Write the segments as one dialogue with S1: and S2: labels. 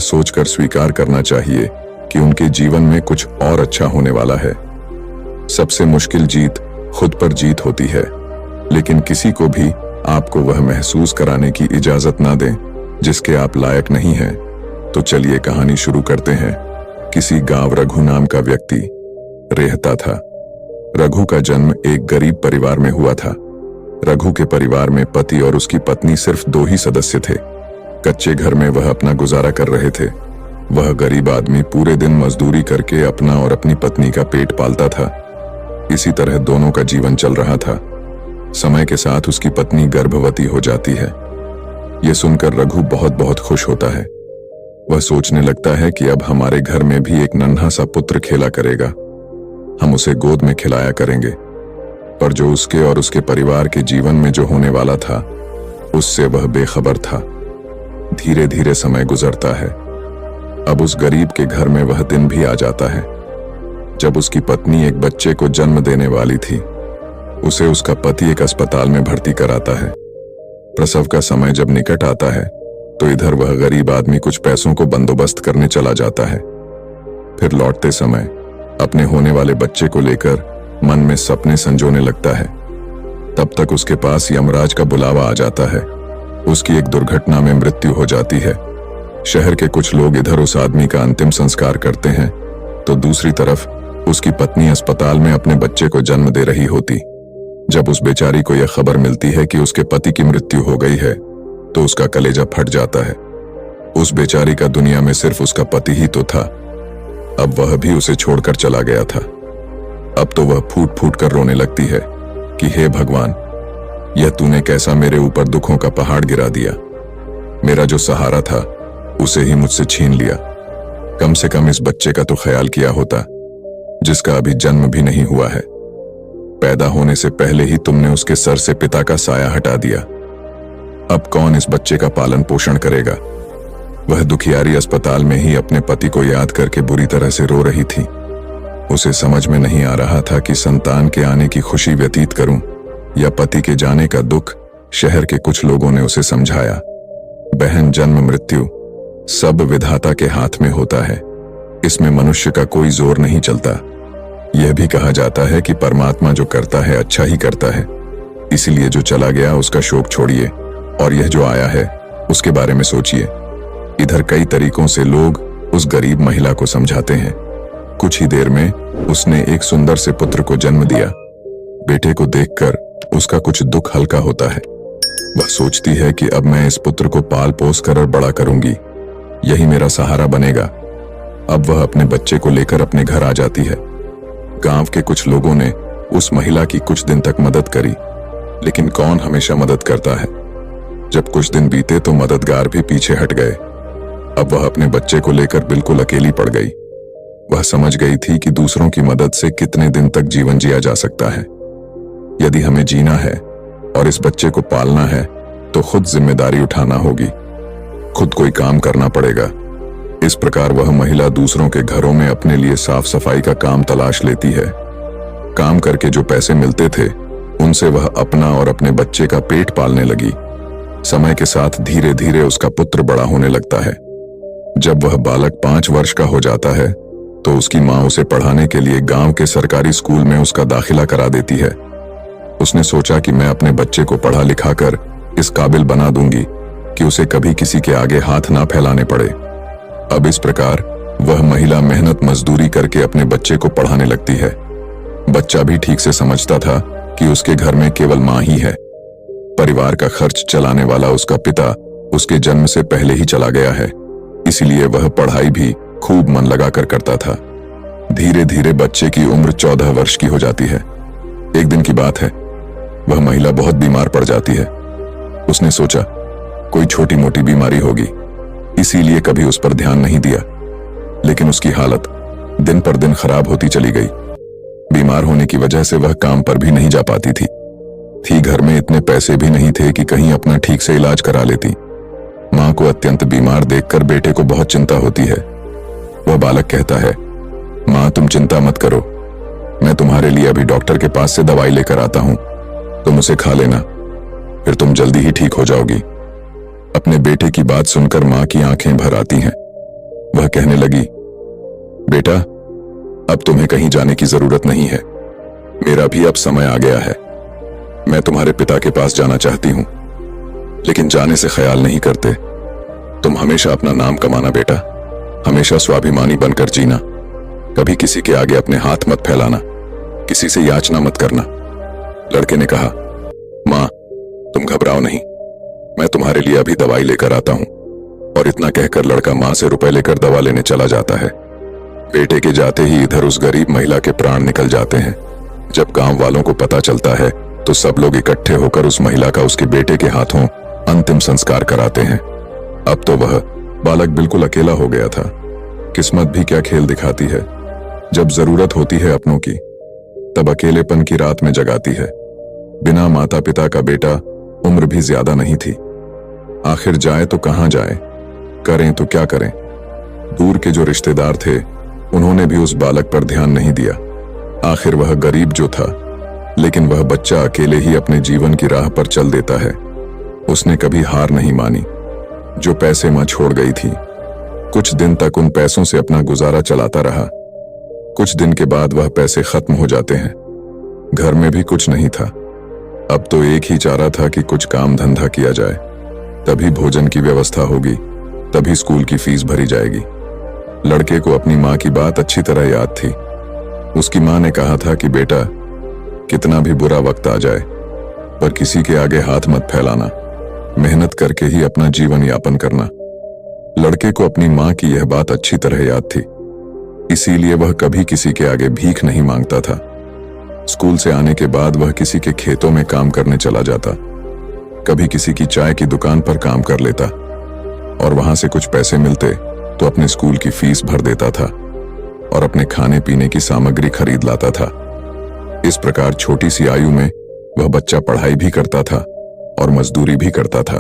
S1: सोचकर स्वीकार करना चाहिए कि उनके जीवन में कुछ और अच्छा होने वाला है। सबसे मुश्किल जीत खुद पर जीत होती है, लेकिन किसी को भी आपको वह महसूस कराने की इजाजत ना दें जिसके आप लायक नहीं हैं। तो चलिए कहानी शुरू करते हैं। किसी गांव रघु नाम का व्यक्ति रहता था। रघु का जन्म एक गरीब परिवार में हुआ था। रघु के परिवार में पति और उसकी पत्नी सिर्फ 2 ही सदस्य थे। कच्चे घर में वह अपना गुजारा कर रहे थे। वह गरीब आदमी पूरे दिन मजदूरी करके अपना और अपनी पत्नी का पेट पालता था। इसी तरह दोनों का जीवन चल रहा था। समय के साथ उसकी पत्नी गर्भवती हो जाती है। यह सुनकर रघु बहुत बहुत खुश होता है। वह सोचने लगता है कि अब हमारे घर में भी एक नन्हा सा पुत्र खेला करेगा। हम उसे गोद में खिलाया करेंगे। पर जो उसके और उसके परिवार के जीवन में जो होने वाला था, उससे वह बेखबर था। धीरे धीरे समय गुजरता है। अब उस गरीब के घर में वह दिन भी आ जाता है जब उसकी पत्नी एक बच्चे को जन्म देने वाली थी। उसे उसका पति एक अस्पताल में भर्ती कराता है। प्रसव का समय जब निकट आता है तो इधर वह गरीब आदमी कुछ पैसों को बंदोबस्त करने चला जाता है। फिर लौटते समय अपने होने वाले बच्चे को लेकर मन में सपने संजोने लगता है। तब तक उसके पास यमराज का बुलावा आ जाता है। उसकी एक दुर्घटना में मृत्यु हो जाती है। शहर के कुछ लोग इधर उस आदमी का अंतिम संस्कार करते हैं तो दूसरी तरफ उसकी पत्नी अस्पताल में अपने बच्चे को जन्म दे रही होती। जब उस बेचारी को यह खबर मिलती है कि उसके पति की मृत्यु हो गई है तो उसका कलेजा फट जाता है। उस बेचारी का दुनिया में सिर्फ उसका पति ही तो था। अब वह भी उसे छोड़कर चला गया था। अब तो वह फूट फूट कर रोने लगती है कि हे भगवान, यह तूने कैसा मेरे ऊपर दुखों का पहाड़ गिरा दिया। मेरा जो सहारा था उसे ही मुझसे छीन लिया। कम से कम इस बच्चे का तो ख्याल किया होता जिसका अभी जन्म भी नहीं हुआ है। पैदा होने से पहले ही तुमने उसके सर से पिता का साया हटा दिया। अब कौन इस बच्चे का पालन पोषण करेगा। वह दुखियारी अस्पताल में ही अपने पति को याद करके बुरी तरह से रो रही थी। उसे समझ में नहीं आ रहा था कि संतान के आने की खुशी व्यतीत करूं या पति के जाने का दुख। शहर के कुछ लोगों ने उसे समझाया, बहन, जन्म मृत्यु सब विधाता के हाथ में होता है। इसमें मनुष्य का कोई जोर नहीं चलता। यह भी कहा जाता है कि परमात्मा जो करता है अच्छा ही करता है। इसलिए जो चला गया उसका शोक छोड़िए और यह जो आया है उसके बारे में सोचिए। इधर कई तरीकों से लोग उस गरीब महिला को समझाते हैं। कुछ ही देर में उसने एक सुंदर से पुत्र को जन्म दिया। बेटे को देखकर उसका कुछ दुख हल्का होता है। वह सोचती है कि अब मैं इस पुत्र को पाल पोस कर और बड़ा करूंगी, यही मेरा सहारा बनेगा। अब वह अपने बच्चे को लेकर अपने घर आ जाती है। गांव के कुछ लोगों ने उस महिला की कुछ दिन तक मदद करी, लेकिन कौन हमेशा मदद करता है। जब कुछ दिन बीते तो मददगार भी पीछे हट गए। अब वह अपने बच्चे को लेकर बिल्कुल अकेली पड़ गई। वह समझ गई थी कि दूसरों की मदद से कितने दिन तक जीवन जिया जा सकता है। यदि हमें जीना है और इस बच्चे को पालना है तो खुद जिम्मेदारी उठाना होगी, खुद कोई काम करना पड़ेगा। इस प्रकार वह महिला दूसरों के घरों में अपने लिए साफ सफाई का काम तलाश लेती है। काम करके जो पैसे मिलते थे उनसे वह अपना और अपने बच्चे का पेट पालने लगी। समय के साथ धीरे धीरे उसका पुत्र बड़ा होने लगता है। जब वह बालक 5 वर्ष का हो जाता है तो उसकी माँ उसे पढ़ाने के लिए गांव के सरकारी स्कूल में उसका दाखिला करा देती है। उसने सोचा कि मैं अपने बच्चे को पढ़ा लिखा कर इस काबिल बना दूंगी कि उसे कभी किसी के आगे हाथ ना फैलाने पड़े। अब इस प्रकार वह महिला मेहनत मजदूरी करके अपने बच्चे को पढ़ाने लगती है। बच्चा भी ठीक से समझता था कि उसके घर में केवल माँ ही है। परिवार का खर्च चलाने वाला उसका पिता उसके जन्म से पहले ही चला गया है, इसलिए वह पढ़ाई भी खूब मन लगाकर करता था। धीरे धीरे बच्चे की उम्र 14 वर्ष की हो जाती है। एक दिन की बात है, वह महिला बहुत बीमार पड़ जाती है। उसने सोचा कोई छोटी मोटी बीमारी होगी, इसीलिए कभी उस पर ध्यान नहीं दिया। लेकिन उसकी हालत दिन पर दिन खराब होती चली गई। बीमार होने की वजह से वह काम पर भी नहीं जा पाती थी। घर में इतने पैसे भी नहीं थे कि कहीं अपना ठीक से इलाज करा लेती। मां को अत्यंत बीमार देखकर बेटे को बहुत चिंता होती है। वह बालक कहता है, मां तुम चिंता मत करो, मैं तुम्हारे लिए अभी डॉक्टर के पास से दवाई लेकर आता हूं, तुम उसे खा लेना, फिर तुम जल्दी ही ठीक हो जाओगी। अपने बेटे की बात सुनकर मां की आंखें भर आती हैं। वह कहने लगी, बेटा, अब तुम्हें कहीं जाने की जरूरत नहीं है। मेरा भी अब समय आ गया है। मैं तुम्हारे पिता के पास जाना चाहती हूं, लेकिन जाने से ख्याल नहीं करते। तुम हमेशा अपना नाम कमाना बेटा, हमेशा स्वाभिमानी बनकर जीना। कभी किसी के आगे अपने हाथ मत फैलाना, किसी से याचना मत करना। लड़के ने कहा, मां, तुम घबराओ नहीं, मैं तुम्हारे लिए अभी दवाई लेकर आता हूं। और इतना कहकर लड़का मां से रुपए लेकर दवा लेने चला जाता है। बेटे के जाते ही इधर उस गरीब महिला के प्राण निकल जाते हैं। जब गांव वालों को पता चलता है तो सब लोग इकट्ठे होकर उस महिला का उसके बेटे के हाथों अंतिम संस्कार कराते हैं। अब तो वह बालक बिल्कुल अकेला हो गया था। किस्मत भी क्या खेल दिखाती है। जब जरूरत होती है अपनों की, तब अकेलेपन की रात में जगाती है। बिना माता पिता का बेटा, उम्र भी ज्यादा नहीं थी। आखिर जाए तो कहां जाए, करें तो क्या करें। दूर के जो रिश्तेदार थे, उन्होंने भी उस बालक पर ध्यान नहीं दिया। आखिर वह गरीब जो था, लेकिन वह बच्चा अकेले ही अपने जीवन की राह पर चल देता है। उसने कभी हार नहीं मानी। जो पैसे मां छोड़ गई थी, कुछ दिन तक उन पैसों से अपना गुजारा चलाता रहा। कुछ दिन के बाद वह पैसे खत्म हो जाते हैं। घर में भी कुछ नहीं था। अब तो एक ही चारा था कि कुछ काम धंधा किया जाए, तभी भोजन की व्यवस्था होगी, तभी स्कूल की फीस भरी जाएगी। लड़के को अपनी मां की बात अच्छी तरह याद थी। उसकी मां ने कहा था कि बेटा, कितना भी बुरा वक्त आ जाए, पर किसी के आगे हाथ मत फैलाना, मेहनत करके ही अपना जीवन यापन करना। लड़के को अपनी मां की यह बात अच्छी तरह याद थी, इसीलिए वह कभी किसी के आगे भीख नहीं मांगता था। स्कूल से आने के बाद वह किसी के खेतों में काम करने चला जाता, कभी किसी की चाय की दुकान पर काम कर लेता, और वहां से कुछ पैसे मिलते तो अपने स्कूल की फीस भर देता था और अपने खाने पीने की सामग्री खरीद लाता था। इस प्रकार छोटी सी आयु में वह बच्चा पढ़ाई भी करता था और मजदूरी भी करता था।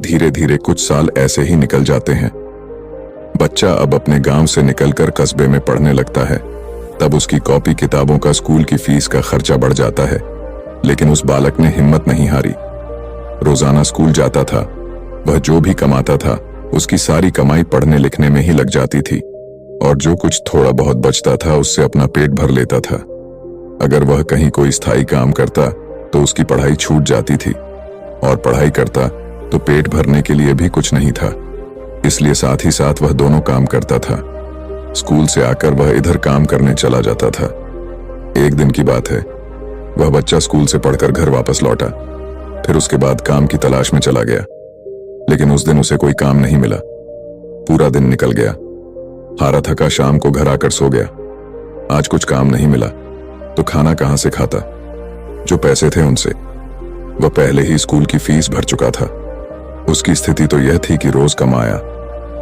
S1: धीरे धीरे कुछ साल ऐसे ही निकल जाते हैं। बच्चा अब अपने गांव से निकलकर कस्बे में पढ़ने लगता है। तब उसकी कॉपी किताबों का, स्कूल की फीस का खर्चा बढ़ जाता है, लेकिन उस बालक ने हिम्मत नहीं हारी। रोजाना स्कूल जाता था। वह जो भी कमाता था, उसकी सारी कमाई पढ़ने लिखने में ही लग जाती थी, और जो कुछ थोड़ा बहुत बचता था उससे अपना पेट भर लेता था। अगर वह कहीं कोई स्थायी काम करता तो उसकी पढ़ाई छूट जाती थी, और पढ़ाई करता तो पेट भरने के लिए भी कुछ नहीं था। इसलिए साथ ही साथ वह दोनों काम करता था। स्कूल से आकर वह इधर काम करने चला जाता था। एक दिन की बात है, वह बच्चा स्कूल से पढ़कर घर वापस लौटा, फिर उसके बाद काम की तलाश में चला गया, लेकिन उस दिन उसे कोई काम नहीं मिला। पूरा दिन निकल गया। हारा थका शाम को घर आकर सो गया। आज कुछ काम नहीं मिला तो खाना कहां से खाता। जो पैसे थे उनसे वह पहले ही स्कूल की फीस भर चुका था। उसकी स्थिति तो यह थी कि रोज कमाया,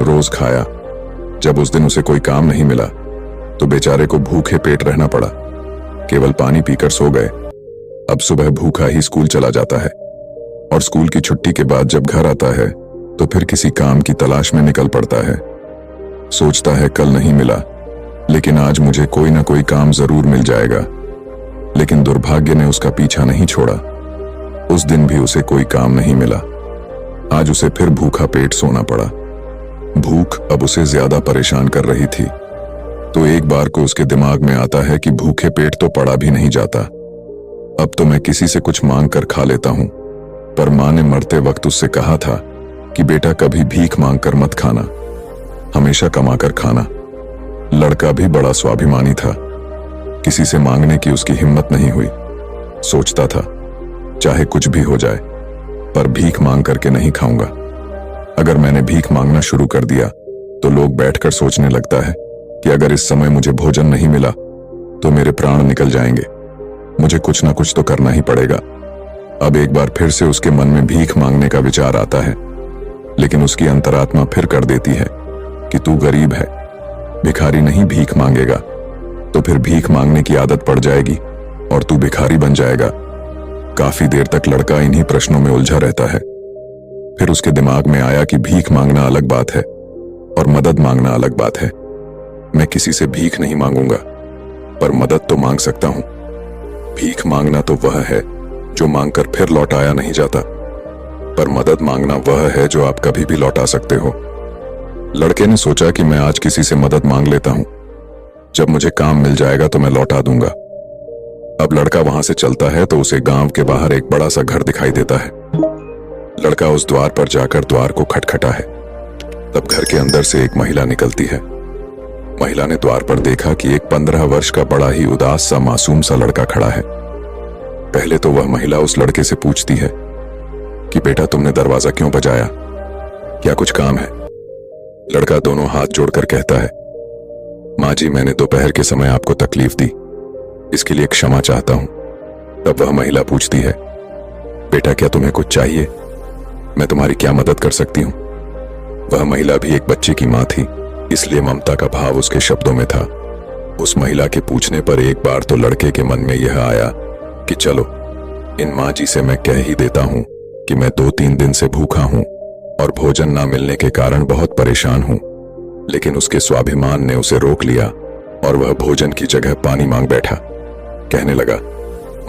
S1: रोज खाया। जब उस दिन उसे कोई काम नहीं मिला तो बेचारे को भूखे पेट रहना पड़ा। केवल पानी पीकर सो गए। अब सुबह भूखा ही स्कूल चला जाता है, और स्कूल की छुट्टी के बाद जब घर आता है तो फिर किसी काम की तलाश में निकल पड़ता है। सोचता है कल नहीं मिला, लेकिन आज मुझे कोई ना कोई काम जरूर मिल जाएगा। लेकिन दुर्भाग्य ने उसका पीछा नहीं छोड़ा। उस दिन भी उसे कोई काम नहीं मिला। आज उसे फिर भूखा पेट सोना पड़ा। भूख अब उसे ज्यादा परेशान कर रही थी। तो एक बार को उसके दिमाग में आता है कि भूखे पेट तो पड़ा भी नहीं जाता, अब तो मैं किसी से कुछ मांग कर खा लेता हूं। पर मां ने मरते वक्त उससे कहा था कि बेटा, कभी भीख मांग कर मत खाना, हमेशा कमा कर खाना। लड़का भी बड़ा स्वाभिमानी था। किसी से मांगने की उसकी हिम्मत नहीं हुई। सोचता था चाहे कुछ भी हो जाए, पर भीख मांग करके नहीं खाऊंगा। अगर मैंने भीख मांगना शुरू कर दिया तो लोग बैठकर सोचने लगता है कि अगर इस समय मुझे भोजन नहीं मिला तो मेरे प्राण निकल जाएंगे। मुझे कुछ ना कुछ तो करना ही पड़ेगा। अब एक बार फिर से उसके मन में भीख मांगने का विचार आता है, लेकिन उसकी अंतरात्मा फिर कर देती है कि तू गरीब है, भिखारी नहीं भीख मांगेगा तो फिर भीख मांगने की आदत पड़ जाएगी और तू भिखारी बन जाएगा। काफी देर तक लड़का इन्हीं प्रश्नों में उलझा रहता है। फिर उसके दिमाग में आया कि भीख मांगना अलग बात है और मदद मांगना अलग बात है। मैं किसी से भीख नहीं मांगूंगा, पर मदद तो मांग सकता हूं। भीख मांगना तो वह है जो मांगकर फिर लौटाया नहीं जाता, पर मदद मांगना वह है जो आप कभी भी लौटा सकते हो। लड़के ने सोचा कि मैं आज किसी से मदद मांग लेता हूं, जब मुझे काम मिल जाएगा तो मैं लौटा दूंगा। अब लड़का वहां से चलता है तो उसे गांव के बाहर एक बड़ा सा घर दिखाई देता है। लड़का उस द्वार पर जाकर द्वार को खटखटा है। तब घर के अंदर से एक महिला निकलती है। महिला ने द्वार पर देखा कि एक 15 वर्ष का बड़ा ही उदास सा मासूम सा लड़का खड़ा है। पहले तो वह महिला उस लड़के से पूछती है कि बेटा तुमने दरवाजा क्यों बजाया, क्या कुछ काम है? लड़का दोनों हाथ जोड़कर कहता है, माँ जी मैंने दोपहर के समय आपको तकलीफ दी, इसके लिए क्षमा चाहता हूं। तब वह महिला पूछती है, बेटा क्या तुम्हें कुछ चाहिए? मैं तुम्हारी क्या मदद कर सकती हूं? वह महिला भी एक बच्चे की मां थी, इसलिए ममता का भाव उसके शब्दों में था। उस महिला के पूछने पर एक बार तो लड़के के मन में यह आया कि चलो इन माँ जी से मैं कह ही देता हूं कि मैं 2-3 दिन से भूखा हूं और भोजन ना मिलने के कारण बहुत परेशान हूं। लेकिन उसके स्वाभिमान ने उसे रोक लिया और वह भोजन की जगह पानी मांग बैठा। कहने लगा,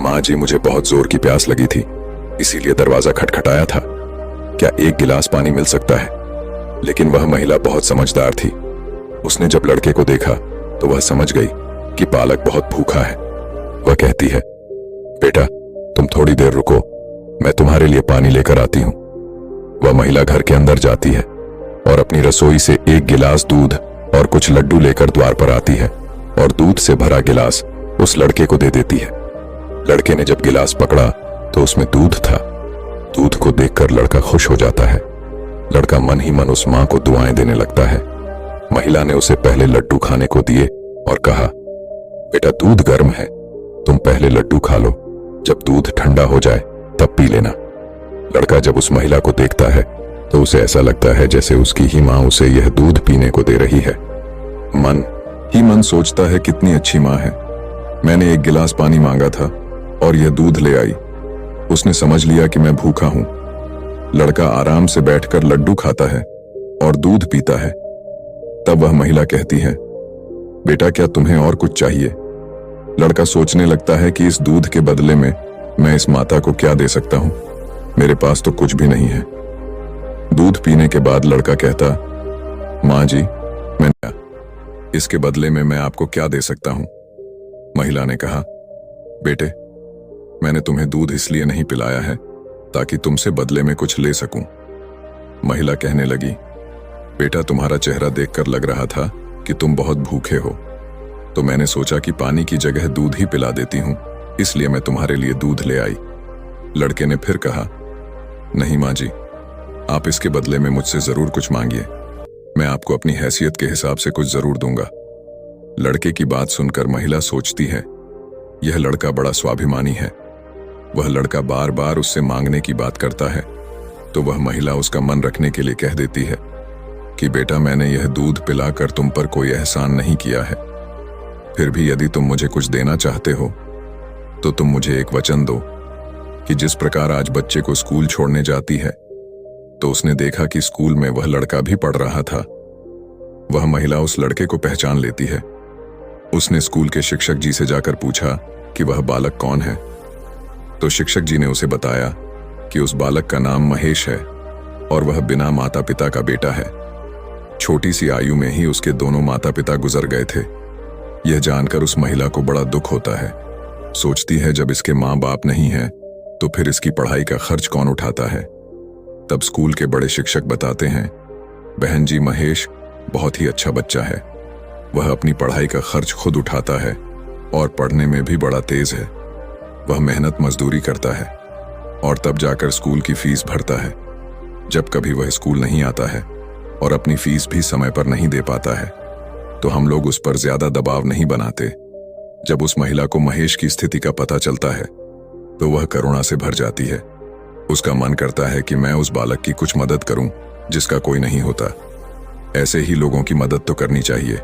S1: माँ जी मुझे बहुत जोर की प्यास लगी थी, इसीलिए दरवाजा खटखटाया था, क्या एक गिलास पानी मिल सकता है? लेकिन वह महिला बहुत समझदार थी। उसने जब लड़के को देखा तो वह समझ गई कि बालक बहुत भूखा है। वह कहती है, बेटा तुम थोड़ी देर रुको, मैं तुम्हारे लिए पानी लेकर आती हूं। वह महिला घर के अंदर जाती है और अपनी रसोई से एक गिलास दूध और कुछ लड्डू लेकर द्वार पर आती है और दूध से भरा गिलास उस लड़के को दे देती है। लड़के ने जब गिलास पकड़ा तो उसमें दूध था। दूध को देखकर लड़का खुश हो जाता है। लड़का मन ही मन उस मां को दुआएं देने लगता है। महिला ने उसे पहले लड्डू खाने को दिए और कहा, बेटा दूध गर्म है, तुम पहले लड्डू खा लो, जब दूध ठंडा हो जाए तब पी लेना। लड़का जब उस महिला को देखता है तो उसे ऐसा लगता है जैसे उसकी ही मां उसे यह दूध पीने को दे रही है। मन ही मन सोचता है कितनी अच्छी मां है, मैंने एक गिलास पानी मांगा था और यह दूध ले आई। उसने समझ लिया कि मैं भूखा हूं। लड़का आराम से बैठकर लड्डू खाता है और दूध पीता है। तब वह महिला कहती है, बेटा क्या तुम्हें और कुछ चाहिए? लड़का सोचने लगता है कि इस दूध के बदले में मैं इस माता को क्या दे सकता हूं, मेरे पास तो कुछ भी नहीं है। दूध पीने के बाद लड़का कहता, माँ जी इसके बदले में मैं आपको क्या दे सकता हूं? महिला ने कहा, बेटे मैंने तुम्हें दूध इसलिए नहीं पिलाया है ताकि तुमसे बदले में कुछ ले सकूं। महिला कहने लगी, बेटा तुम्हारा चेहरा देखकर लग रहा था कि तुम बहुत भूखे हो, तो मैंने सोचा कि पानी की जगह दूध ही पिला देती हूं, इसलिए मैं तुम्हारे लिए दूध ले आई। लड़के ने फिर कहा, नहीं माँ जी, आप इसके बदले में मुझसे जरूर कुछ मांगिए, मैं आपको अपनी हैसियत के हिसाब से कुछ जरूर दूंगा। लड़के की बात सुनकर महिला सोचती है, यह लड़का बड़ा स्वाभिमानी है। वह लड़का बार बार उससे मांगने की बात करता है, तो वह महिला उसका मन रखने के लिए कह देती है कि बेटा मैंने यह दूध पिलाकर तुम पर कोई एहसान नहीं किया है, फिर भी यदि तुम मुझे कुछ देना चाहते हो तो तुम मुझे एक वचन दो कि जिस प्रकार आज बच्चे को स्कूल छोड़ने जाती है तो उसने देखा कि स्कूल में वह लड़का भी पढ़ रहा था। वह महिला उस लड़के को पहचान लेती है। उसने स्कूल के शिक्षक जी से जाकर पूछा कि वह बालक कौन है, तो शिक्षक जी ने उसे बताया कि उस बालक का नाम महेश है और वह बिना माता पिता का बेटा है। छोटी सी आयु में ही उसके दोनों माता पिता गुजर गए थे। यह जानकर उस महिला को बड़ा दुख होता है। सोचती है जब इसके माँ बाप नहीं हैं तो फिर इसकी पढ़ाई का खर्च कौन उठाता है। तब स्कूल के बड़े शिक्षक बताते हैं, बहन जी महेश बहुत ही अच्छा बच्चा है, वह अपनी पढ़ाई का खर्च खुद उठाता है और पढ़ने में भी बड़ा तेज है। वह मेहनत मजदूरी करता है और तब जाकर स्कूल की फीस भरता है। जब कभी वह स्कूल नहीं आता है और अपनी फीस भी समय पर नहीं दे पाता है तो हम लोग उस पर ज्यादा दबाव नहीं बनाते। जब उस महिला को महेश की स्थिति का पता चलता है तो वह करुणा से भर जाती है। उसका मन करता है कि मैं उस बालक की कुछ मदद करूं जिसका कोई नहीं होता। ऐसे ही लोगों की मदद तो करनी चाहिए,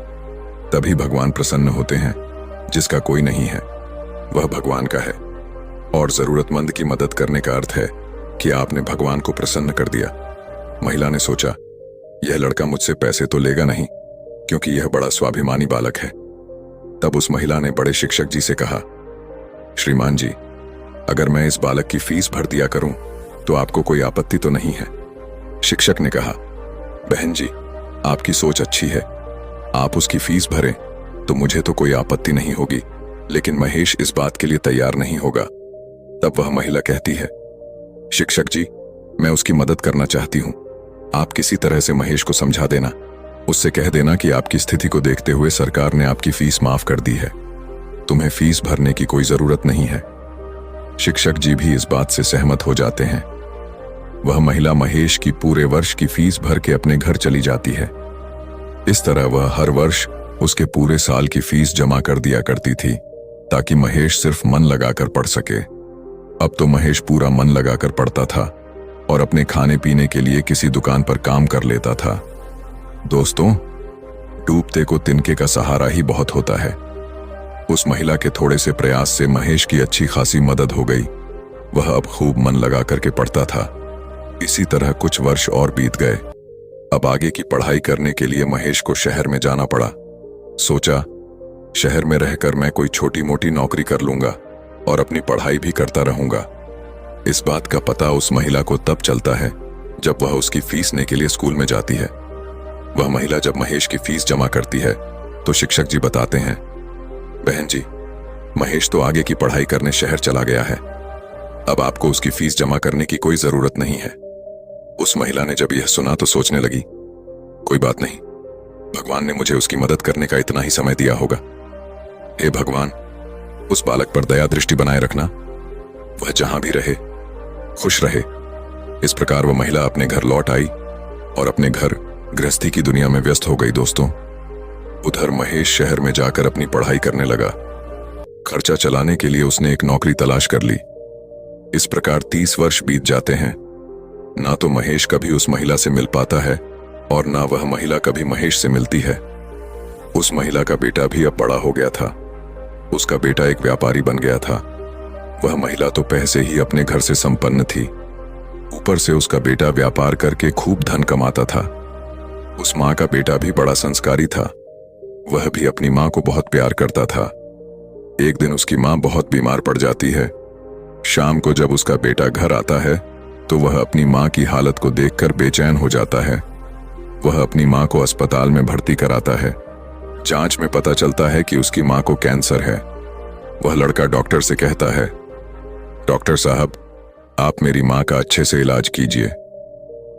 S1: तभी भगवान प्रसन्न होते हैं। जिसका कोई नहीं है वह भगवान का है, और जरूरतमंद की मदद करने का अर्थ है कि आपने भगवान को प्रसन्न कर दिया। महिला ने सोचा, यह लड़का मुझसे पैसे तो लेगा नहीं क्योंकि यह बड़ा स्वाभिमानी बालक है। तब उस महिला ने बड़े शिक्षक जी से कहा, श्रीमान जी, अगर मैं इस बालक की फीस भर दिया करूं तो आपको कोई आपत्ति तो नहीं है? शिक्षक ने कहा, बहन जी, आपकी सोच अच्छी है, आप उसकी फीस भरें तो मुझे तो कोई आपत्ति नहीं होगी, लेकिन महेश इस बात के लिए तैयार नहीं होगा। तब वह महिला कहती है, शिक्षक जी, मैं उसकी मदद करना चाहती हूं। आप किसी तरह से महेश को समझा देना, उससे कह देना कि आपकी स्थिति को देखते हुए सरकार ने आपकी फीस माफ कर दी है, तुम्हें फीस भरने की कोई जरूरत नहीं है। शिक्षक जी भी इस बात से सहमत हो जाते हैं। वह महिला महेश की पूरे वर्ष की फीस भर के अपने घर चली जाती है। इस तरह वह हर वर्ष उसके पूरे साल की फीस जमा कर दिया करती थी, ताकि महेश सिर्फ मन लगाकर पढ़ सके। अब तो महेश पूरा मन लगाकर पढ़ता था और अपने खाने पीने के लिए किसी दुकान पर काम कर लेता था। दोस्तों, डूबते को तिनके का सहारा ही बहुत होता है। उस महिला के थोड़े से प्रयास से महेश की अच्छी खासी मदद हो गई। वह अब खूब मन लगा करके पढ़ता था। इसी तरह कुछ वर्ष और बीत गए। अब आगे की पढ़ाई करने के लिए महेश को शहर में जाना पड़ा। सोचा, शहर में रहकर मैं कोई छोटी मोटी नौकरी कर लूंगा और अपनी पढ़ाई भी करता रहूंगा। इस बात का पता उस महिला को तब चलता है जब वह उसकी फीस लेने के लिए स्कूल में जाती है। वह महिला जब महेश की फीस जमा करती है तो शिक्षक जी बताते हैं, बहन जी, महेश तो आगे की पढ़ाई करने शहर चला गया है, अब आपको उसकी फीस जमा करने की कोई जरूरत नहीं है। उस महिला ने जब यह सुना तो सोचने लगी, कोई बात नहीं, भगवान ने मुझे उसकी मदद करने का इतना ही समय दिया होगा। हे भगवान, उस बालक पर दया दृष्टि बनाए रखना, वह जहां भी रहे खुश रहे। इस प्रकार वह महिला अपने घर लौट आई और अपने घर गृहस्थी की दुनिया में व्यस्त हो गई। दोस्तों, उधर महेश शहर में जाकर अपनी पढ़ाई करने लगा। खर्चा चलाने के लिए उसने एक नौकरी तलाश कर ली। इस प्रकार 30 वर्ष बीत जाते हैं। ना तो महेश कभी उस महिला से मिल पाता है और ना वह महिला कभी महेश से मिलती है। उस महिला का बेटा भी अब बड़ा हो गया था। उसका बेटा एक व्यापारी बन गया था। वह महिला तो पहले से ही अपने घर से संपन्न थी, ऊपर से उसका बेटा व्यापार करके खूब धन कमाता था। उस माँ का बेटा भी बड़ा संस्कारी था। वह भी अपनी माँ को बहुत प्यार करता था। एक दिन उसकी माँ बहुत बीमार पड़ जाती है। शाम को जब उसका बेटा घर आता है तो वह अपनी माँ की हालत को देखकर बेचैन हो जाता है। वह अपनी माँ को अस्पताल में भर्ती कराता है। जांच में पता चलता है कि उसकी माँ को कैंसर है। वह लड़का डॉक्टर से कहता है, डॉक्टर साहब, आप मेरी माँ का अच्छे से इलाज कीजिए,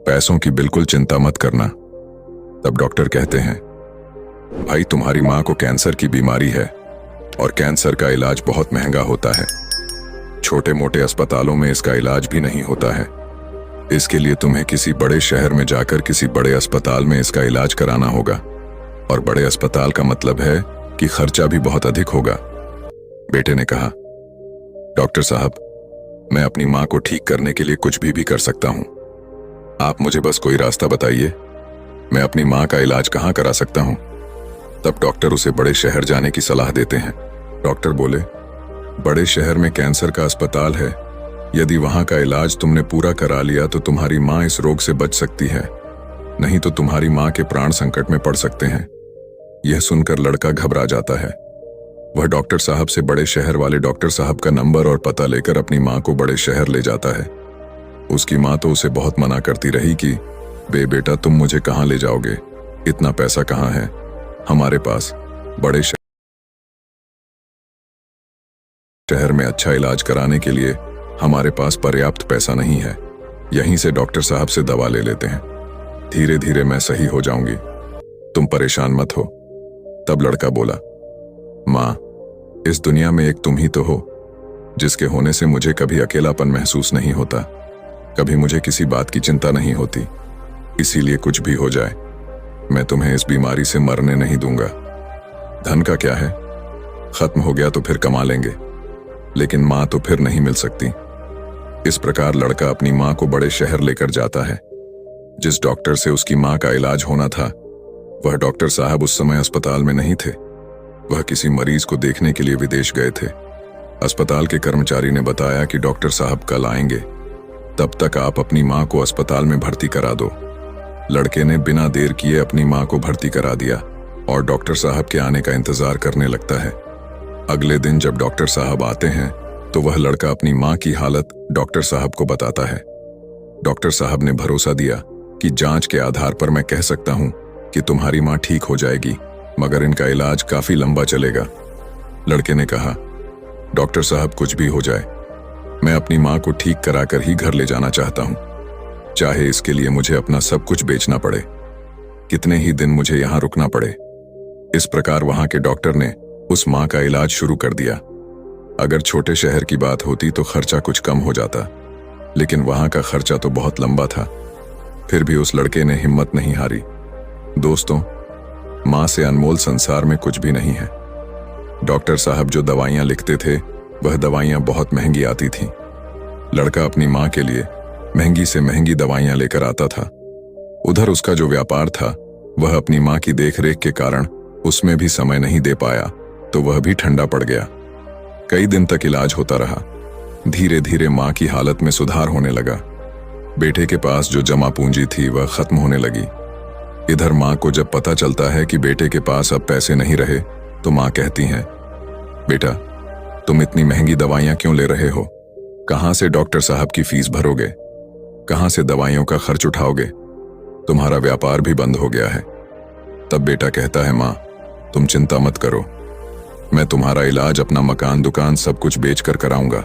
S1: पैसों की बिल्कुल चिंता मत करना। तब डॉक्टर कहते हैं, भाई, तुम्हारी माँ को कैंसर की बीमारी है और कैंसर का इलाज बहुत महंगा होता है। छोटे मोटे अस्पतालों में इसका इलाज भी नहीं होता है। इसके लिए तुम्हें किसी बड़े शहर में जाकर किसी बड़े अस्पताल में इसका इलाज कराना होगा, और बड़े अस्पताल का मतलब है कि खर्चा भी बहुत अधिक होगा। बेटे ने कहा, डॉक्टर साहब, मैं अपनी माँ को ठीक करने के लिए कुछ भी कर सकता हूँ। आप मुझे बस कोई रास्ता बताइए, मैं अपनी माँ का इलाज कहाँ करा सकता हूँ। तब डॉक्टर उसे बड़े शहर जाने की सलाह देते हैं। डॉक्टर बोले, बड़े शहर में कैंसर का अस्पताल है, यदि वहां का इलाज तुमने पूरा करा लिया तो तुम्हारी माँ इस रोग से बच सकती है, नहीं तो तुम्हारी माँ के प्राण संकट में पड़ सकते हैं। यह सुनकर लड़का घबरा जाता है। वह डॉक्टर साहब से बड़े शहर वाले डॉक्टर साहब का नंबर और पता लेकर अपनी माँ को बड़े शहर ले जाता है। उसकी माँ तो उसे बहुत मना करती रही कि बेटा, तुम मुझे कहाँ ले जाओगे, इतना पैसा कहाँ है हमारे पास, बड़े शहर में अच्छा इलाज कराने के लिए हमारे पास पर्याप्त पैसा नहीं है। यहीं से डॉक्टर साहब से दवा ले लेते हैं, धीरे धीरे मैं सही हो जाऊंगी, तुम परेशान मत हो। तब लड़का बोला, माँ, इस दुनिया में एक तुम ही तो हो, जिसके होने से मुझे कभी अकेलापन महसूस नहीं होता, कभी मुझे किसी बात की चिंता नहीं होती। इसीलिए कुछ भी हो जाए, मैं तुम्हें इस बीमारी से मरने नहीं दूंगा। धन का क्या है, खत्म हो गया तो फिर कमा लेंगे, लेकिन माँ तो फिर नहीं मिल सकती। इस प्रकार लड़का अपनी माँ को बड़े शहर लेकर जाता है। जिस डॉक्टर से उसकी माँ का इलाज होना था, वह डॉक्टर साहब उस समय अस्पताल में नहीं थे। वह किसी मरीज को देखने के लिए विदेश गए थे। अस्पताल के कर्मचारी ने बताया कि डॉक्टर साहब कल आएंगे, तब तक आप अपनी माँ को अस्पताल में भर्ती करा दो। लड़के ने बिना देर किए अपनी माँ को भर्ती करा दिया और डॉक्टर साहब के आने का इंतजार करने लगता है। अगले दिन जब डॉक्टर साहब आते हैं तो वह लड़का अपनी माँ की हालत डॉक्टर साहब को बताता है। डॉक्टर साहब ने भरोसा दिया कि जांच के आधार पर मैं कह सकता हूँ कि तुम्हारी माँ ठीक हो जाएगी, मगर इनका इलाज काफी लंबा चलेगा। लड़के ने कहा, डॉक्टर साहब कुछ भी हो जाए, मैं अपनी माँ को ठीक कराकर ही घर ले जाना चाहता हूँ, चाहे इसके लिए मुझे अपना सब कुछ बेचना पड़े, कितने ही दिन मुझे यहाँ रुकना पड़े। इस प्रकार वहां के डॉक्टर ने उस माँ का इलाज शुरू कर दिया। अगर छोटे शहर की बात होती तो खर्चा कुछ कम हो जाता, लेकिन वहां का खर्चा तो बहुत लंबा था। फिर भी उस लड़के ने हिम्मत नहीं हारी। दोस्तों, माँ से अनमोल संसार में कुछ भी नहीं है। डॉक्टर साहब जो दवाइयां लिखते थे वह दवाइयां बहुत महंगी आती थीं। लड़का अपनी माँ के लिए महंगी से महंगी दवाइयां लेकर आता था। उधर उसका जो व्यापार था वह अपनी माँ की देखरेख के कारण उसमें भी समय नहीं दे पाया, तो वह भी ठंडा पड़ गया। कई दिन तक इलाज होता रहा। धीरे धीरे माँ की हालत में सुधार होने लगा। बेटे के पास जो जमा पूंजी थी वह खत्म होने लगी। इधर माँ को जब पता चलता है कि बेटे के पास अब पैसे नहीं रहे, तो माँ कहती हैं, बेटा, तुम इतनी महंगी दवाइयां क्यों ले रहे हो? कहां से डॉक्टर साहब की फीस भरोगे? कहां से दवाइयों का खर्च उठाओगे? तुम्हारा व्यापार भी बंद हो गया है। तब बेटा कहता है, माँ, तुम चिंता मत करो, मैं तुम्हारा इलाज अपना मकान दुकान सब कुछ बेचकर कराऊंगा।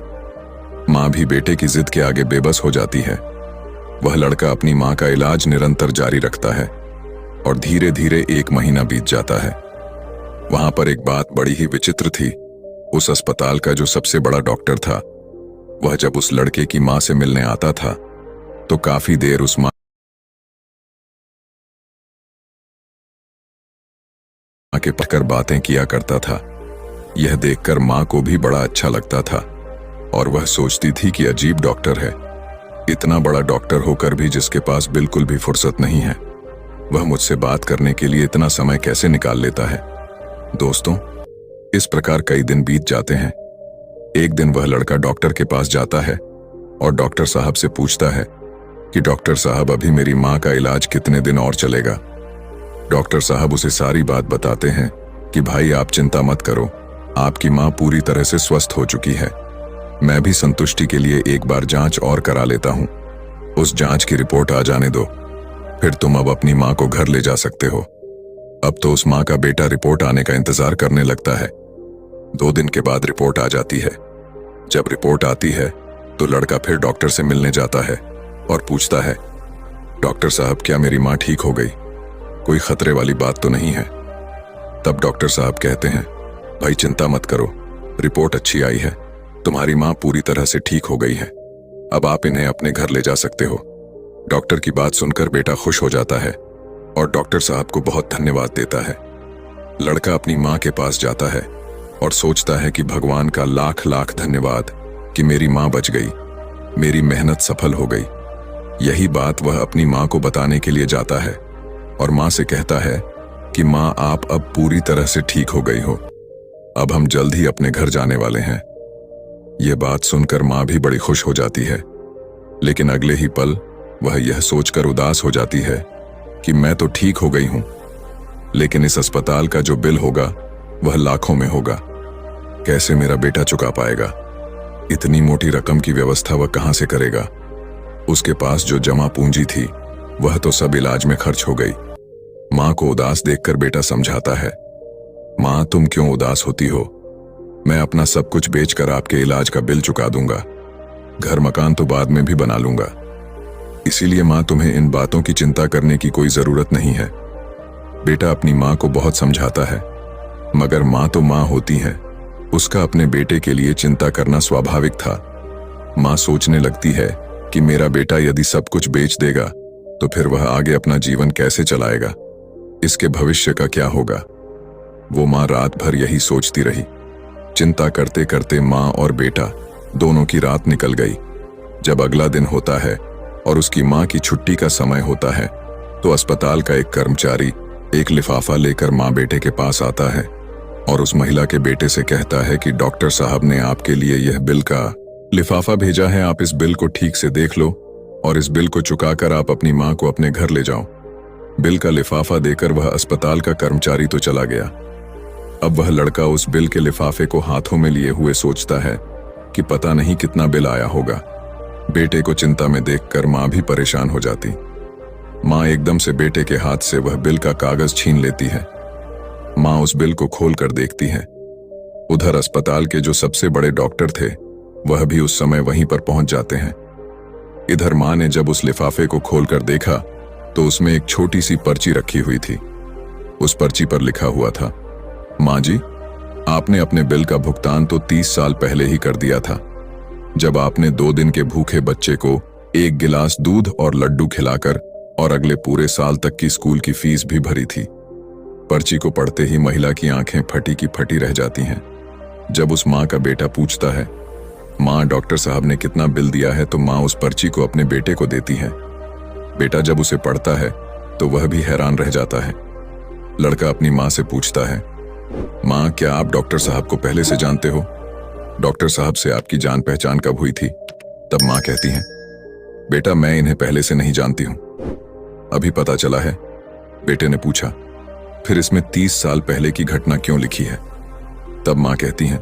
S1: माँ भी बेटे की जिद के आगे बेबस हो जाती है। वह लड़का अपनी माँ का इलाज निरंतर जारी रखता है और धीरे धीरे 1 महीना बीत जाता है। वहां पर एक बात बड़ी ही विचित्र थी। उस अस्पताल का जो सबसे बड़ा डॉक्टर था, वह जब उस लड़के की माँ से मिलने आता था तो काफी देर उस माँ के पकड़ बातें किया करता था। यह देखकर माँ को भी बड़ा अच्छा लगता था और वह सोचती थी कि अजीब डॉक्टर है। इतना बड़ा डॉक्टर होकर भी जिसके पास बिल्कुल भी फुर्सत नहीं है, वह मुझसे बात करने के लिए इतना समय कैसे निकाल लेता है। दोस्तों, इस प्रकार कई दिन बीत जाते हैं। एक दिन वह लड़का डॉक्टर के पास जाता है और डॉक्टर साहब से पूछता है कि डॉक्टर साहब, अभी मेरी माँ का इलाज कितने दिन और चलेगा? डॉक्टर साहब उसे सारी बात बताते हैं कि भाई, आप चिंता मत करो, आपकी माँ पूरी तरह से स्वस्थ हो चुकी है। मैं भी संतुष्टि के लिए एक बार जांच और करा लेता हूँ। उस जांच की रिपोर्ट आ जाने दो, फिर तुम अब अपनी माँ को घर ले जा सकते हो। अब तो उस माँ का बेटा रिपोर्ट आने का इंतजार करने लगता है। 2 दिन के बाद रिपोर्ट आ जाती है। जब रिपोर्ट आती है तो लड़का फिर डॉक्टर से मिलने जाता है और पूछता है, डॉक्टर साहब, क्या मेरी माँ ठीक हो गई? कोई खतरे वाली बात तो नहीं है? तब डॉक्टर साहब कहते हैं, भाई चिंता मत करो, रिपोर्ट अच्छी आई है, तुम्हारी माँ पूरी तरह से ठीक हो गई है। अब आप इन्हें अपने घर ले जा सकते हो। डॉक्टर की बात सुनकर बेटा खुश हो जाता है और डॉक्टर साहब को बहुत धन्यवाद देता है। लड़का अपनी माँ के पास जाता है और सोचता है कि भगवान का लाख लाख धन्यवाद कि मेरी माँ बच गई, मेरी मेहनत सफल हो गई। यही बात वह अपनी माँ को बताने के लिए जाता है और माँ से कहता है कि माँ, आप अब पूरी तरह से ठीक हो गई हो, अब हम जल्द ही अपने घर जाने वाले हैं। यह बात सुनकर माँ भी बड़ी खुश हो जाती है, लेकिन अगले ही पल वह यह सोचकर उदास हो जाती है कि मैं तो ठीक हो गई हूं, लेकिन इस अस्पताल का जो बिल होगा वह लाखों में होगा। कैसे मेरा बेटा चुका पाएगा? इतनी मोटी रकम की व्यवस्था वह कहां से करेगा? उसके पास जो जमा पूंजी थी वह तो सब इलाज में खर्च हो गई। माँ को उदास देखकर बेटा समझाता है, माँ, तुम क्यों उदास होती हो? मैं अपना सब कुछ बेचकर आपके इलाज का बिल चुका दूंगा। घर मकान तो बाद में भी बना लूंगा। इसीलिए माँ, तुम्हें इन बातों की चिंता करने की कोई जरूरत नहीं है। बेटा अपनी माँ को बहुत समझाता है, मगर माँ तो माँ होती है, उसका अपने बेटे के लिए चिंता करना स्वाभाविक था। माँ सोचने लगती है कि मेरा बेटा यदि सब कुछ बेच देगा तो फिर वह आगे अपना जीवन कैसे चलाएगा, इसके भविष्य का क्या होगा। वो माँ रात भर यही सोचती रही। चिंता करते करते माँ और बेटा दोनों की रात निकल गई। जब अगला दिन होता है और उसकी माँ की छुट्टी का समय होता है तो अस्पताल का एक कर्मचारी एक लिफाफा लेकर माँ बेटे के पास आता है और उस महिला के बेटे से कहता है कि डॉक्टर साहब ने आपके लिए यह बिल का लिफाफा भेजा है, आप इस बिल को ठीक से देख लो और इस बिल को चुकाकर आप अपनी माँ को अपने घर ले जाओ। बिल का लिफाफा देकर वह अस्पताल का कर्मचारी तो चला गया। अब वह लड़का उस बिल के लिफाफे को हाथों में लिए हुए सोचता है कि पता नहीं कितना बिल आया होगा। बेटे को चिंता में देखकर माँ भी परेशान हो जाती। माँ एकदम से बेटे के हाथ से वह बिल का कागज छीन लेती है। माँ उस बिल को खोलकर देखती है। उधर अस्पताल के जो सबसे बड़े डॉक्टर थे वह भी उस समय वहीं पर पहुंच जाते हैं। इधर माँ ने जब उस लिफाफे को खोलकर देखा तो उसमें एक छोटी सी पर्ची रखी हुई थी। उस पर्ची पर लिखा हुआ था, माँ जी, आपने अपने बिल का भुगतान तो 30 साल पहले ही कर दिया था, जब आपने 2 दिन के भूखे बच्चे को 1 गिलास दूध और लड्डू खिलाकर और अगले पूरे साल तक की स्कूल की फीस भी भरी थी। पर्ची को पढ़ते ही महिला की आंखें फटी की फटी रह जाती हैं। जब उस माँ का बेटा पूछता है, माँ डॉक्टर साहब ने कितना बिल दिया है, तो माँ उस पर्ची को अपने बेटे को देती है। बेटा जब उसे पढ़ता है तो वह भी हैरान रह जाता है। लड़का अपनी माँ से पूछता है, माँ क्या आप डॉक्टर साहब को पहले से जानते हो? डॉक्टर साहब से आपकी जान पहचान कब हुई थी? तब माँ कहती है, बेटा मैं इन्हें पहले से नहीं जानती हूँ, अभी पता चला है। बेटे ने पूछा, फिर इसमें 30 साल पहले की घटना क्यों लिखी है? तब माँ कहती है,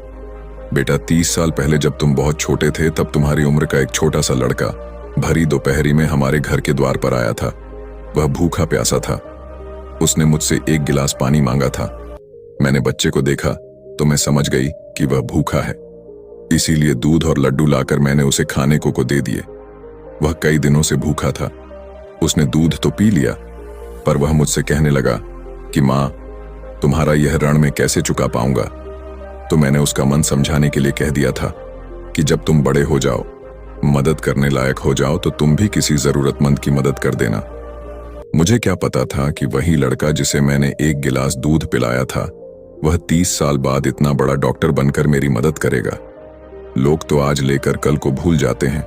S1: बेटा 30 साल पहले जब तुम बहुत छोटे थे तब तुम्हारी उम्र का एक छोटा सा लड़का भरी दोपहरी में हमारे घर के द्वार पर आया था। वह भूखा प्यासा था। उसने मुझसे 1 गिलास पानी मांगा था। मैंने बच्चे को देखा तो मैं समझ गई कि वह भूखा है, इसीलिए दूध और लड्डू लाकर मैंने उसे खाने को दे दिए। वह कई दिनों से भूखा था। उसने दूध तो पी लिया, पर वह मुझसे कहने लगा कि माँ तुम्हारा यह ऋण मैं कैसे चुका पाऊंगा। तो मैंने उसका मन समझाने के लिए कह दिया था कि जब तुम बड़े हो जाओ, मदद करने लायक हो जाओ, तो तुम भी किसी जरूरतमंद की मदद कर देना। मुझे क्या पता था कि वही लड़का जिसे मैंने 1 गिलास दूध पिलाया था वह 30 साल बाद इतना बड़ा डॉक्टर बनकर मेरी मदद करेगा। लोग तो आज लेकर कल को भूल जाते हैं,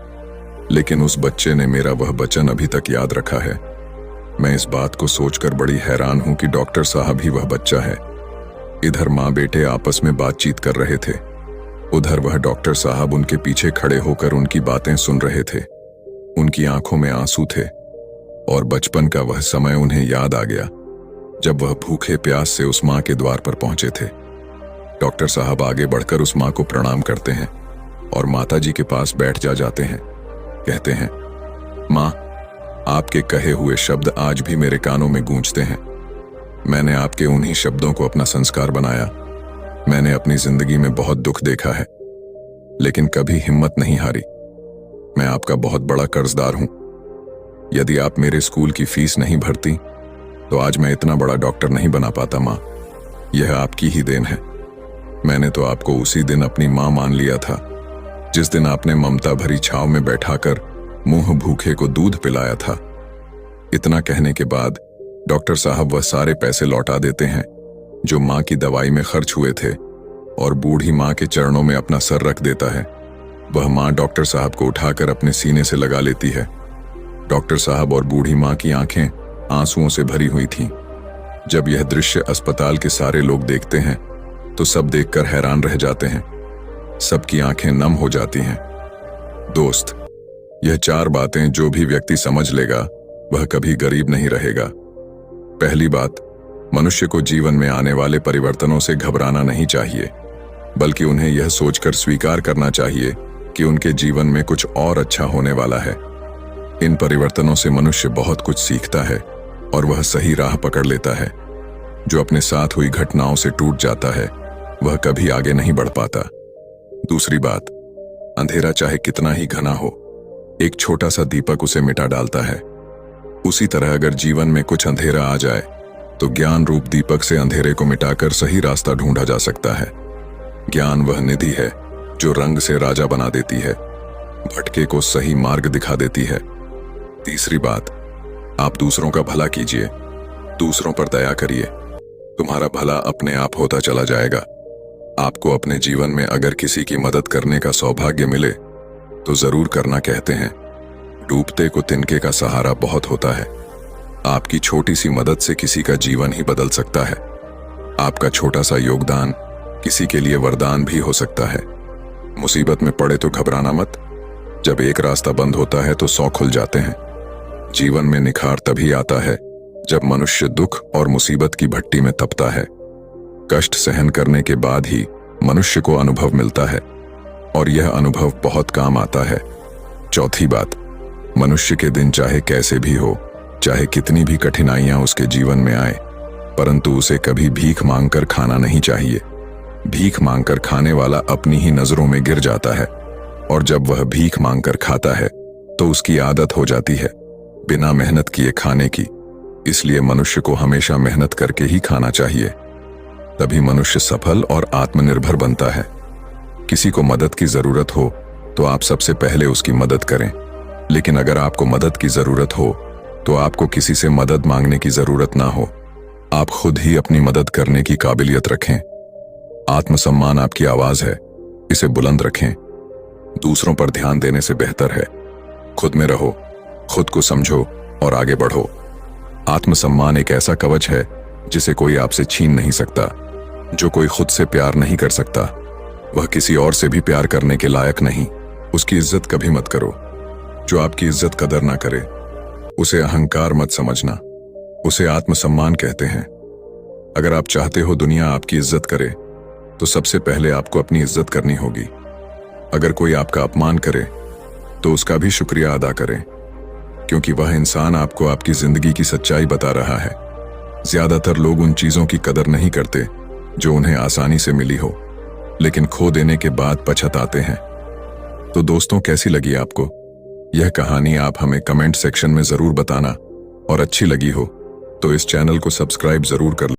S1: लेकिन उस बच्चे ने मेरा वह वचन अभी तक याद रखा है। मैं इस बात को सोचकर बड़ी हैरान हूं कि डॉक्टर साहब ही वह बच्चा है। इधर माँ बेटे आपस में बातचीत कर रहे थे, उधर वह डॉक्टर साहब उनके पीछे खड़े होकर उनकी बातें सुन रहे थे। उनकी आंखों में आंसू थे और बचपन का वह समय उन्हें याद आ गया जब वह भूखे प्यास से उस माँ के द्वार पर पहुंचे थे। डॉक्टर साहब आगे बढ़कर उस माँ को प्रणाम करते हैं और माता जी के पास बैठ जाते हैं। कहते हैं, माँ आपके कहे हुए शब्द आज भी मेरे कानों में गूंजते हैं। मैंने आपके उन्हीं शब्दों को अपना संस्कार बनाया। मैंने अपनी जिंदगी में बहुत दुख देखा है, लेकिन कभी हिम्मत नहीं हारी। मैं आपका बहुत बड़ा कर्जदार हूं। यदि आप मेरे स्कूल की फीस नहीं भरती तो आज मैं इतना बड़ा डॉक्टर नहीं बना पाता। माँ यह आपकी ही देन है। मैंने तो आपको उसी दिन अपनी माँ मान लिया था जिस दिन आपने ममता भरी छाव में बैठाकर मुंह भूखे को दूध पिलाया था। इतना कहने के बाद डॉक्टर साहब वह सारे पैसे लौटा देते हैं जो माँ की दवाई में खर्च हुए थे और बूढ़ी माँ के चरणों में अपना सर रख देता है। वह माँ डॉक्टर साहब को उठाकर अपने सीने से लगा लेती है। डॉक्टर साहब और बूढ़ी माँ की आंखें आंसुओं से भरी हुई थीं। जब यह दृश्य अस्पताल के सारे लोग देखते हैं तो सब देखकर हैरान रह जाते हैं। सबकी आंखें नम हो जाती हैं। दोस्त, यह 4 बातें जो भी व्यक्ति समझ लेगा वह कभी गरीब नहीं रहेगा। पहली बात, मनुष्य को जीवन में आने वाले परिवर्तनों से घबराना नहीं चाहिए, बल्कि उन्हें यह सोचकर स्वीकार करना चाहिए कि उनके जीवन में कुछ और अच्छा होने वाला है। इन परिवर्तनों से मनुष्य बहुत कुछ सीखता है और वह सही राह पकड़ लेता है। जो अपने साथ हुई घटनाओं से टूट जाता है वह कभी आगे नहीं बढ़ पाता। दूसरी बात, अंधेरा चाहे कितना ही घना हो, एक छोटा सा दीपक उसे मिटा डालता है। उसी तरह अगर जीवन में कुछ अंधेरा आ जाए तो ज्ञान रूप दीपक से अंधेरे को मिटाकर सही रास्ता ढूंढा जा सकता है। ज्ञान वह निधि है जो रंग से राजा बना देती है, भटके को सही मार्ग दिखा देती है। तीसरी बात, आप दूसरों का भला कीजिए, दूसरों पर दया करिए, तुम्हारा भला अपने आप होता चला जाएगा। आपको अपने जीवन में अगर किसी की मदद करने का सौभाग्य मिले तो जरूर करना। कहते हैं, डूबते को तिनके का सहारा बहुत होता है। आपकी छोटी सी मदद से किसी का जीवन ही बदल सकता है। आपका छोटा सा योगदान किसी के लिए वरदान भी हो सकता है। मुसीबत में पड़े तो घबराना मत। जब एक रास्ता बंद होता है तो 100 खुल जाते हैं। जीवन में निखार तभी आता है जब मनुष्य दुख और मुसीबत की भट्टी में तपता है। कष्ट सहन करने के बाद ही मनुष्य को अनुभव मिलता है और यह अनुभव बहुत काम आता है। चौथी बात, मनुष्य के दिन चाहे कैसे भी हो, चाहे कितनी भी कठिनाइयां उसके जीवन में आए, परंतु उसे कभी भीख मांगकर खाना नहीं चाहिए। भीख मांगकर खाने वाला अपनी ही नजरों में गिर जाता है, और जब वह भीख मांगकर खाता है तो उसकी आदत हो जाती है बिना मेहनत किए खाने की। इसलिए मनुष्य को हमेशा मेहनत करके ही खाना चाहिए, तभी मनुष्य सफल और आत्मनिर्भर बनता है। किसी को मदद की जरूरत हो तो आप सबसे पहले उसकी मदद करें, लेकिन अगर आपको मदद की जरूरत हो तो आपको किसी से मदद मांगने की जरूरत ना हो। आप खुद ही अपनी मदद करने की काबिलियत रखें। आत्मसम्मान आपकी आवाज है, इसे बुलंद रखें। दूसरों पर ध्यान देने से बेहतर है खुद में रहो, खुद को समझो और आगे बढ़ो। आत्मसम्मान एक ऐसा कवच है जिसे कोई आपसे छीन नहीं सकता। जो कोई खुद से प्यार नहीं कर सकता, वह किसी और से भी प्यार करने के लायक नहीं। उसकी इज्जत कभी मत करो। जो आपकी इज्जत कदर ना करे, उसे अहंकार मत समझना, उसे आत्मसम्मान कहते हैं। अगर आप चाहते हो दुनिया आपकी इज्जत करे, तो सबसे पहले आपको अपनी इज्जत करनी होगी। अगर कोई आपका अपमान करे तो उसका भी शुक्रिया अदा करें, क्योंकि वह इंसान आपको आपकी जिंदगी की सच्चाई बता रहा है। ज्यादातर लोग उन चीजों की कदर नहीं करते जो उन्हें आसानी से मिली हो, लेकिन खो देने के बाद पछताते हैं। तो दोस्तों, कैसी लगी आपको यह कहानी? आप हमें कमेंट सेक्शन में जरूर बताना, और अच्छी लगी हो तो इस चैनल को सब्सक्राइब जरूर कर